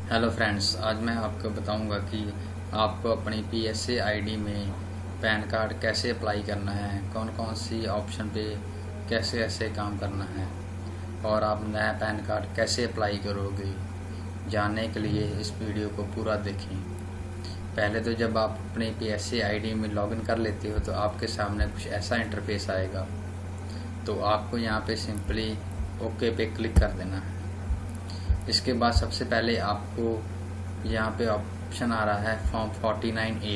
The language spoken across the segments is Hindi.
हेलो फ्रेंड्स, आज मैं आपको बताऊंगा कि आपको अपनी पीएसए आईडी में पैन कार्ड कैसे अप्लाई करना है, कौन कौन सी ऑप्शन पे कैसे कैसे काम करना है और आप नया पैन कार्ड कैसे अप्लाई करोगे। जानने के लिए इस वीडियो को पूरा देखें। पहले तो जब आप अपनी पीएसए आईडी में लॉगिन कर लेते हो तो आपके सामने कुछ ऐसा इंटरफेस आएगा। तो आपको यहाँ पे सिंपली ओके पे क्लिक कर देना है। इसके बाद सबसे पहले आपको यहाँ पे ऑप्शन आ रहा है फॉर्म 49A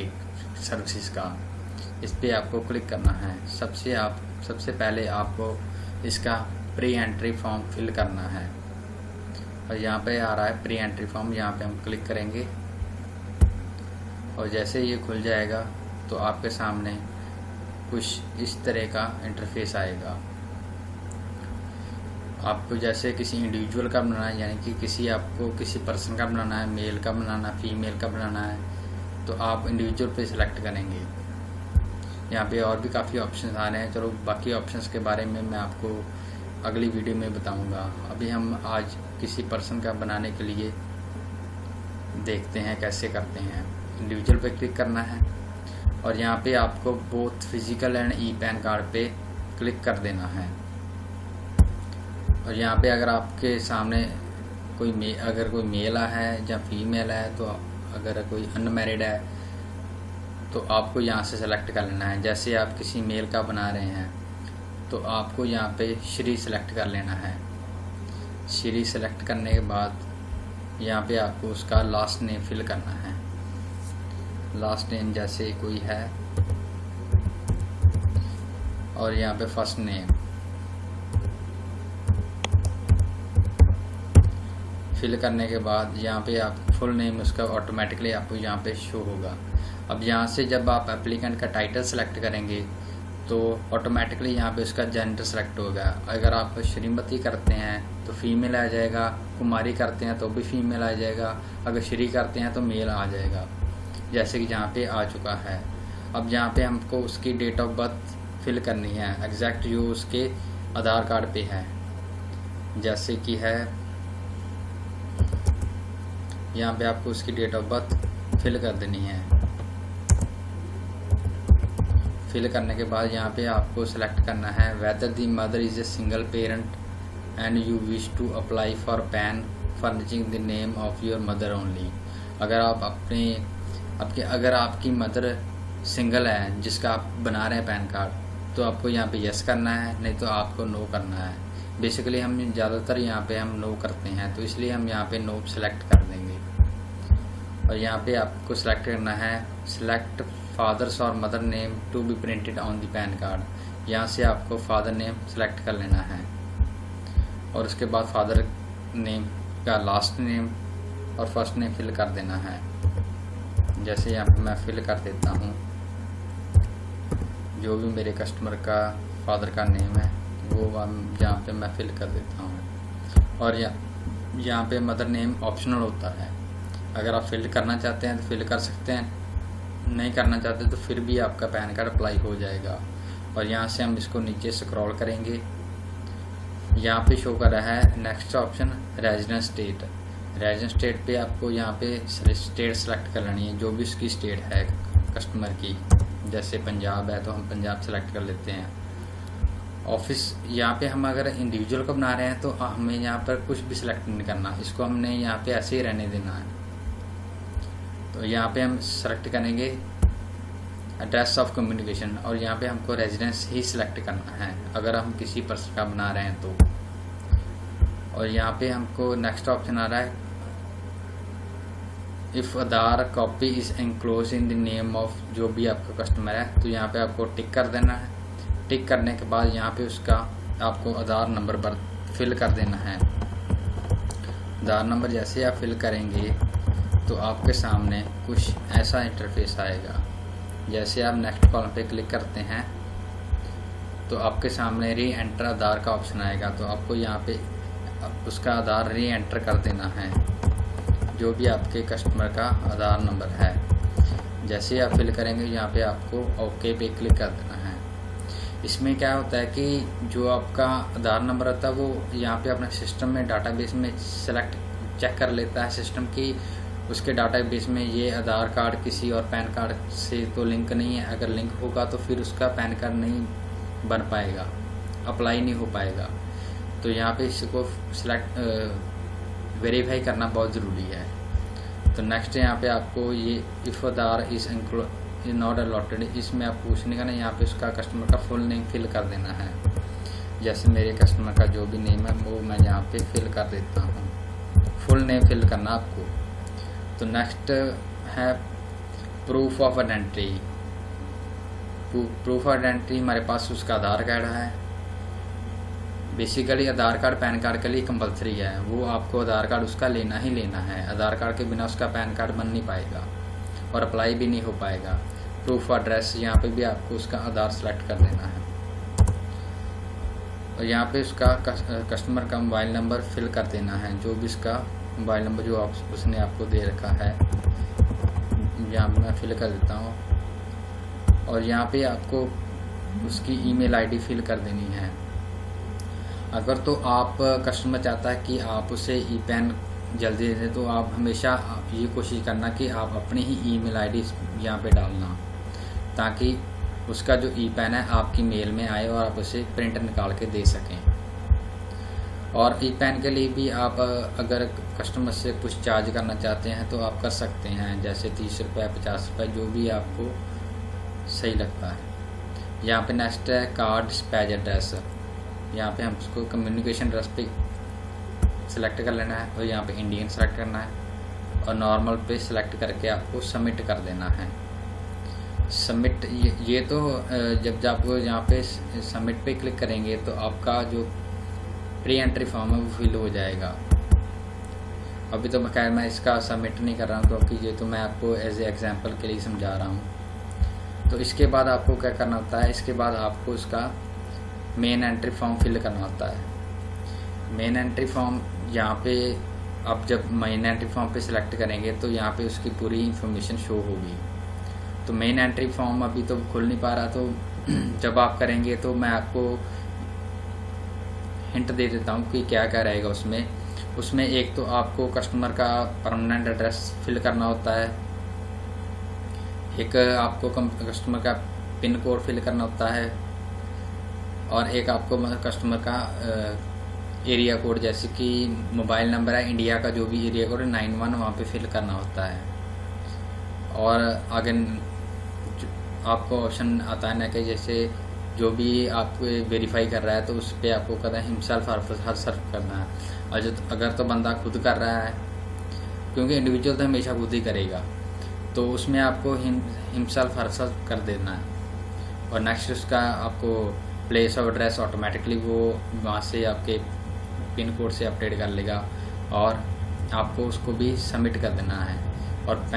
सर्विसेज का, इस पर आपको क्लिक करना है। सबसे पहले आपको इसका प्री एंट्री फॉर्म फिल करना है और यहाँ पे आ रहा है प्री एंट्री फॉर्म, यहाँ पे हम क्लिक करेंगे और जैसे ये खुल जाएगा तो आपके सामने कुछ इस तरह का इंटरफेस आएगा। आपको जैसे किसी इंडिविजुअल का बनाना है, यानी कि आपको किसी पर्सन का बनाना है, मेल का बनाना है, फीमेल का बनाना है, तो आप इंडिविजुअल पे सिलेक्ट करेंगे। यहाँ पे और भी काफ़ी ऑप्शंस आ रहे हैं, चलो बाकी ऑप्शंस के बारे में मैं आपको अगली वीडियो में बताऊंगा। अभी हम आज किसी पर्सन का बनाने के लिए देखते हैं कैसे करते हैं। इंडिविजुअल पे क्लिक करना है और यहाँ पे आपको both physical and e PAN card पे क्लिक कर देना है। और यहाँ पे अगर आपके सामने अगर कोई मेल है या फीमेल है, तो अगर कोई अनमैरिड है तो आपको यहाँ से सेलेक्ट कर लेना है। जैसे आप किसी मेल का बना रहे हैं तो आपको यहाँ पे श्री सेलेक्ट कर लेना है। श्री सेलेक्ट करने के बाद यहाँ पे आपको उसका लास्ट नेम फिल करना है। लास्ट नेम जैसे कोई है और यहाँ पे फर्स्ट नेम फिल करने के बाद यहाँ पे आप फुल नेम उसका ऑटोमेटिकली आपको यहाँ पे शो होगा। अब यहाँ से जब आप एप्लीकेंट का टाइटल सेलेक्ट करेंगे तो ऑटोमेटिकली यहाँ पे उसका जेंडर सेलेक्ट होगा। अगर आप श्रीमती करते हैं तो फीमेल आ जाएगा, कुमारी करते हैं तो भी फीमेल आ जाएगा, अगर श्री करते हैं तो मेल आ जाएगा, जैसे कि यहाँ पे आ चुका है। अब यहाँ पे हमको उसकी डेट ऑफ बर्थ फिल करनी है एग्जैक्ट जो उसके आधार कार्ड पे है, जैसे कि है यहाँ पे आपको उसकी डेट ऑफ बर्थ फिल कर देनी है। फिल करने के बाद यहाँ पे आपको सेलेक्ट करना है whether the mother is a single parent and you wish to apply for PAN furnishing the name of your mother only. अगर आप अगर आपकी मदर सिंगल है जिसका आप बना रहे हैं पैन कार्ड, तो आपको यहाँ पे यस करना है, नहीं तो आपको नो करना है। बेसिकली हम ज़्यादातर यहाँ पे हम नो करते हैं, तो इसलिए हम यहाँ पे नो सेलेक्ट कर देंगे। और यहाँ पे आपको सेलेक्ट करना है सेलेक्ट फादर्स और mother name to be printed on the PAN card. यहाँ से आपको फादर नेम सेलेक्ट कर लेना है और उसके बाद फादर नेम का लास्ट नेम और फर्स्ट नेम फिल कर देना है। जैसे यहाँ पे मैं फिल कर देता हूँ जो भी मेरे कस्टमर का फादर का नेम है वो यहाँ पे मैं फिल कर देता हूँ। और यहाँ पे मदर नेम ऑप्शनल होता है, अगर आप फिल करना चाहते हैं तो फिल कर सकते हैं, नहीं करना चाहते तो फिर भी आपका पैन कार्ड अप्लाई हो जाएगा। और यहाँ से हम इसको नीचे स्क्रॉल करेंगे, यहाँ पे शो कर रहा है next option residence state. Residence state पे आपको यहाँ पे स्टेट सेलेक्ट कर लेनी है, जो भी उसकी स्टेट है कस्टमर की। जैसे पंजाब है तो हम पंजाब सेलेक्ट कर लेते हैं। ऑफिस यहाँ पे हम अगर इंडिविजुअल को बना रहे हैं तो हमें यहाँ पर कुछ भी सिलेक्ट नहीं करना, इसको हमने यहाँ पे ऐसे ही रहने देना है। तो यहाँ पे हम सेलेक्ट करेंगे एड्रेस ऑफ कम्युनिकेशन और यहाँ पे हमको रेजिडेंस ही सिलेक्ट करना है अगर हम किसी पर्सन का बना रहे हैं तो। और यहाँ पे हमको नेक्स्ट ऑप्शन आ रहा है if Aadhaar copy is enclose in the name of, जो भी आपका कस्टमर है तो यहाँ पे आपको टिक कर देना है। टिक करने के बाद यहाँ पे उसका आपको आधार नंबर पर फिल कर देना है। आधार नंबर जैसे आप फिल करेंगे तो आपके सामने कुछ ऐसा इंटरफेस आएगा। जैसे आप नेक्स्ट कॉलम पे क्लिक करते हैं तो आपके सामने री एंटर आधार का ऑप्शन आएगा, तो आपको यहाँ पे उसका आधार री एंटर कर देना है, जो भी आपके कस्टमर का आधार नंबर है। जैसे आप फिल करेंगे यहाँ पे आपको ओके पे क्लिक कर देना है। इसमें क्या होता है कि जो आपका आधार नंबर होता है वो यहाँ पे अपने सिस्टम में डाटाबेस में सेलेक्ट चेक कर लेता है सिस्टम की उसके डाटाबेस में ये आधार कार्ड किसी और पैन कार्ड से तो लिंक नहीं है। अगर लिंक होगा तो फिर उसका पैन कार्ड नहीं बन पाएगा, अप्लाई नहीं हो पाएगा। तो यहाँ पे इसको सिलेक्ट वेरीफाई करना बहुत ज़रूरी है। तो नेक्स्ट यहाँ पे आपको ये if Aadhaar is not allotted, इसमें आप पूछने का ना, यहाँ पे उसका कस्टमर का फुल नेम फिल कर देना है। जैसे मेरे कस्टमर का जो भी नेम है वो मैं यहाँ पे फिल कर देता हूँ, फुल नेम फिल करना आपको। तो नेक्स्ट है proof of identity. Proof of identity हमारे पास उसका आधार कार्ड है। बेसिकली आधार कार्ड पैन कार्ड के लिए कंपलसरी है, वो आपको आधार कार्ड उसका लेना ही लेना है। आधार कार्ड के बिना उसका पैन कार्ड बन नहीं पाएगा और अप्लाई भी नहीं हो पाएगा। प्रूफ ऑफ एड्रेस, यहाँ पे भी आपको उसका आधार सेलेक्ट कर देना है। और यहाँ पे उसका कस्टमर का मोबाइल नंबर फिल कर देना है, जो भी उसका मोबाइल नंबर जो उसने आपको दे रखा है, यहाँ पे मैं फिल कर देता हूँ। और यहाँ पे आपको उसकी ईमेल आईडी फिल कर देनी है। अगर तो आप कस्टमर चाहता है कि आप उसे ई पैन जल्दी दे दें, तो आप हमेशा ये कोशिश करना कि आप अपनी ही ईमेल आईडी यहाँ पे डालना, ताकि उसका जो ई पैन है आपकी मेल में आए और आप उसे प्रिंट निकाल के दे सकें। और ई पैन के लिए भी आप अगर कस्टमर से कुछ चार्ज करना चाहते हैं तो आप कर सकते हैं, जैसे 30 रुपये 50 रुपये, जो भी आपको सही लगता है। यहाँ पे नेक्स्ट है कार्ड डिस्पैच एड्रेस। यहाँ पे हम उसको कम्युनिकेशन एड्रेस पे सिलेक्ट कर लेना है और यहाँ पे इंडियन सेलेक्ट करना है और नॉर्मल पे सिलेक्ट करके आपको सबमिट कर देना है। सबमिट ये तो जब आप यहाँ पे सबमिट पे क्लिक करेंगे तो आपका जो प्री एंट्री फॉर्म है वो फिल हो जाएगा। अभी तो खैर मैं इसका सबमिट नहीं कर रहा हूँ, क्योंकि ये तो मैं आपको एज ए एग्जाम्पल के लिए समझा रहा हूँ। तो इसके बाद आपको क्या करना होता है, इसके बाद आपको उसका मेन एंट्री फॉर्म फिल करना होता है। मेन एंट्री फॉर्म यहाँ पे आप जब मेन एंट्री फॉर्म पे सिलेक्ट करेंगे तो यहाँ पे उसकी पूरी इंफॉर्मेशन शो होगी। तो मेन एंट्री फॉर्म अभी तो खुल नहीं पा रहा, तो जब आप करेंगे तो मैं आपको हिंट दे देता हूँ कि क्या क्या रहेगा उसमें एक तो आपको कस्टमर का परमानेंट एड्रेस फिल करना होता है, एक आपको कस्टमर का पिन कोड फिल करना होता है, और एक आपको कस्टमर का एरिया कोड, जैसे कि मोबाइल नंबर है इंडिया का, जो भी एरिया कोड है 91 वहाँ पे फिल करना होता है। और आगे आपको ऑप्शन आता है ना कि जैसे जो भी आपको वेरीफाई कर रहा है तो उस पर आपको कहता है हिमसेल्फ हर सर्फ करना है। और जो अगर तो बंदा खुद कर रहा है, क्योंकि इंडिविजुअल तो हमेशा खुद ही करेगा, तो उसमें आपको हिमसेल्फ हर सर्फ कर देना है। और नेक्स्ट उसका आपको प्लेस ऑफ एड्रेस ऑटोमेटिकली वो वहाँ से आपके पिन कोड से अपडेट कर लेगा और आपको उसको भी सबमिट कर देना है। और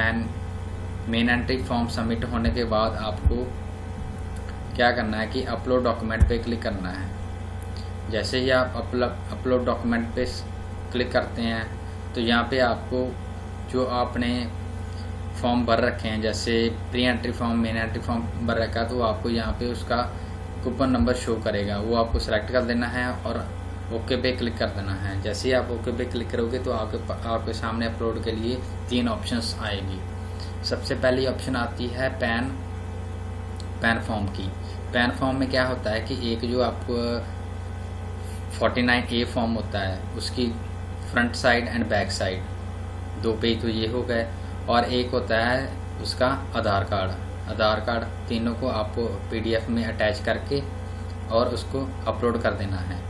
मेन एंट्री फॉर्म सबमिट होने के बाद आपको क्या करना है कि अपलोड डॉक्यूमेंट पे क्लिक करना है। जैसे ही आप अपलोड डॉक्यूमेंट पे क्लिक करते हैं तो यहाँ पे आपको जो आपने फॉर्म भर रखे हैं, जैसे pre entry form main entry form भर रखा है, तो आपको यहाँ पे उसका कूपन नंबर शो करेगा, वो आपको सेलेक्ट कर देना है और ओके पे क्लिक कर देना है। जैसे ही आप ओके पे क्लिक करोगे तो आपके सामने अपलोड के लिए 3 ऑप्शंस आएगी। सबसे पहली ऑप्शन आती है पैन फॉर्म की। पैन फॉर्म में क्या होता है कि एक जो आपको 49A फॉर्म होता है उसकी front side and back side 2 page तो ये हो गए, और एक होता है उसका आधार कार्ड, तीनों को आपको PDF में अटैच करके और उसको अपलोड कर देना है।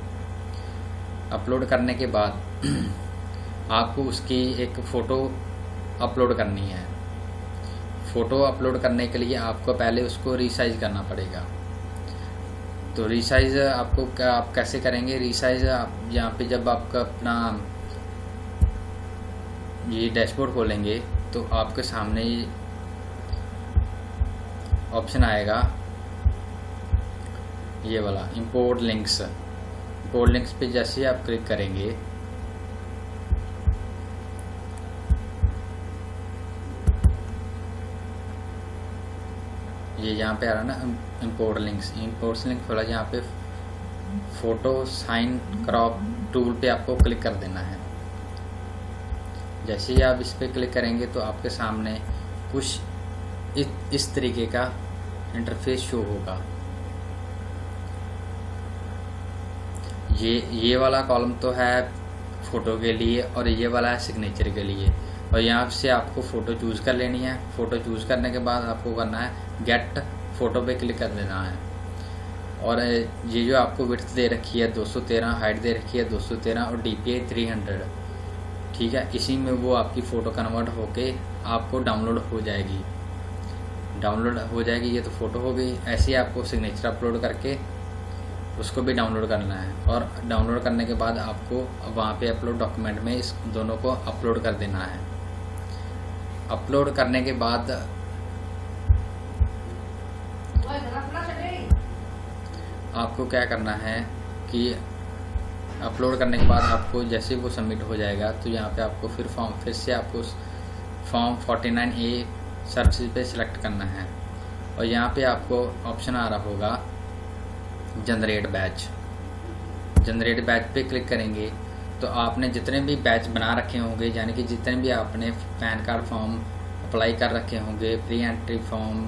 अपलोड करने के बाद आपको उसकी एक फ़ोटो अपलोड करनी है। फ़ोटो अपलोड करने के लिए आपको पहले उसको रीसाइज करना पड़ेगा। तो रीसाइज आपको आप कैसे करेंगे? रीसाइज आप यहाँ पे जब आपका अपना ये डैशबोर्ड खोलेंगे तो आपके सामने ये ऑप्शन आएगा, ये वाला इंपोर्ट लिंक्स पे जैसे ही आप क्लिक करेंगे ये यहाँ पे आ रहा ना इंपोर्ट लिंक खोला, यहाँ पे फोटो साइन क्रॉप टूल पे आपको क्लिक कर देना है। जैसे ही आप इस पर क्लिक करेंगे तो आपके सामने कुछ इस तरीके का इंटरफेस शो होगा। ये वाला कॉलम तो है फ़ोटो के लिए और ये वाला है सिग्नेचर के लिए। और यहाँ से आपको फ़ोटो चूज़ कर लेनी है। फ़ोटो चूज़ करने के बाद आपको करना है गेट फ़ोटो पे क्लिक कर देना है। और ये जो आपको विड्थ दे रखी है 213, हाइट दे रखी है 213 और DPI 300, ठीक है। इसी में वो आपकी फ़ोटो कन्वर्ट होके आपको डाउनलोड हो जाएगी। ये तो फ़ोटो हो गई। ऐसे ही आपको सिग्नेचर अपलोड करके उसको भी डाउनलोड करना है। और डाउनलोड करने के बाद आपको वहाँ पे अपलोड डॉक्यूमेंट में इस दोनों को अपलोड कर देना है। अपलोड करने के बाद आपको क्या करना है कि अपलोड करने के बाद आपको जैसे वो सबमिट हो जाएगा तो यहाँ पे आपको फिर से आपको फॉर्म 49A सर्विस पे सिलेक्ट करना है। और यहाँ पे आपको ऑप्शन आ रहा होगा जनरेट बैच पे क्लिक करेंगे तो आपने जितने भी बैच बना रखे होंगे, यानी कि जितने भी आपने पैन कार्ड फॉर्म अप्लाई कर रखे होंगे, प्री एंट्री फॉर्म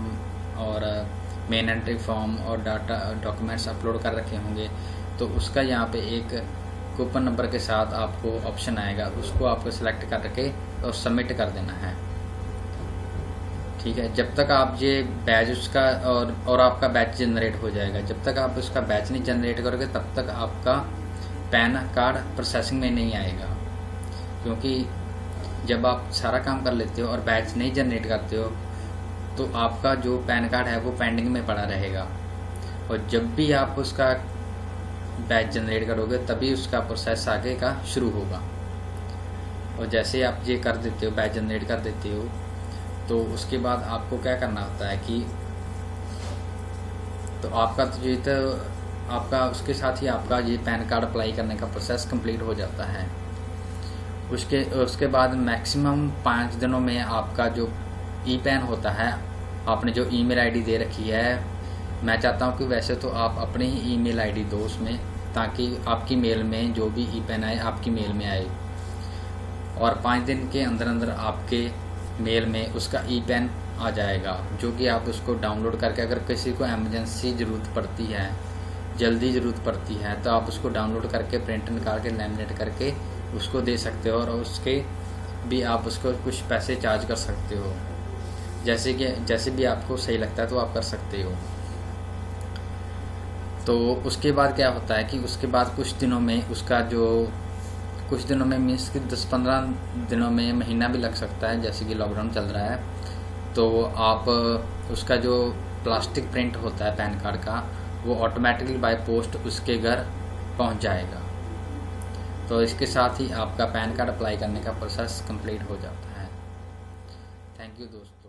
और मेन एंट्री फॉर्म और डाटा डॉक्यूमेंट्स अपलोड कर रखे होंगे, तो उसका यहाँ पे एक कूपन नंबर के साथ आपको ऑप्शन आएगा, उसको आपको सिलेक्ट करके और सबमिट कर देना है, ठीक है। जब तक आप ये बैच उसका और आपका बैच जनरेट हो जाएगा। जब तक आप उसका बैच नहीं जनरेट करोगे तब तक आपका पैन कार्ड प्रोसेसिंग में नहीं आएगा, क्योंकि जब आप सारा काम कर लेते हो और बैच नहीं जनरेट करते हो तो आपका जो पैन कार्ड है वो पेंडिंग में पड़ा रहेगा। और जब भी आप उसका बैच जनरेट करोगे तभी उसका प्रोसेस आगे का शुरू होगा। और जैसे आप ये कर देते हो, बैच जनरेट कर देते हो, तो उसके बाद आपको क्या करना होता है कि तो आपका उसके साथ ही आपका ये पैन कार्ड अप्लाई करने का प्रोसेस कंप्लीट हो जाता है। उसके बाद मैक्सिमम 5 दिनों में आपका जो ई-पैन होता है, आपने जो ईमेल आईडी दे रखी है, मैं चाहता हूँ कि वैसे तो आप अपनी ही ईमेल आईडी दो उसमें, ताकि आपकी मेल में जो भी ई-पैन आए आपकी मेल में आए। और 5 दिन के अंदर अंदर आपके मेल में उसका ई-पैन आ जाएगा, जो कि आप उसको डाउनलोड करके, अगर किसी को एमरजेंसी ज़रूरत पड़ती है, जल्दी ज़रूरत पड़ती है, तो आप उसको डाउनलोड करके प्रिंट निकाल के लैमिनेट करके उसको दे सकते हो। और उसके भी आप उसको कुछ पैसे चार्ज कर सकते हो, जैसे भी आपको सही लगता है तो आप कर सकते हो। तो उसके बाद क्या होता है कि उसके बाद कुछ दिनों में मीन्स कि 10-15 दिनों में, महीना भी लग सकता है, जैसे कि लॉकडाउन चल रहा है, तो आप उसका जो प्लास्टिक प्रिंट होता है पैन कार्ड का, वो ऑटोमेटिकली बाय पोस्ट उसके घर पहुंच जाएगा। तो इसके साथ ही आपका पैन कार्ड अप्लाई करने का प्रोसेस कंप्लीट हो जाता है। थैंक यू दोस्तों।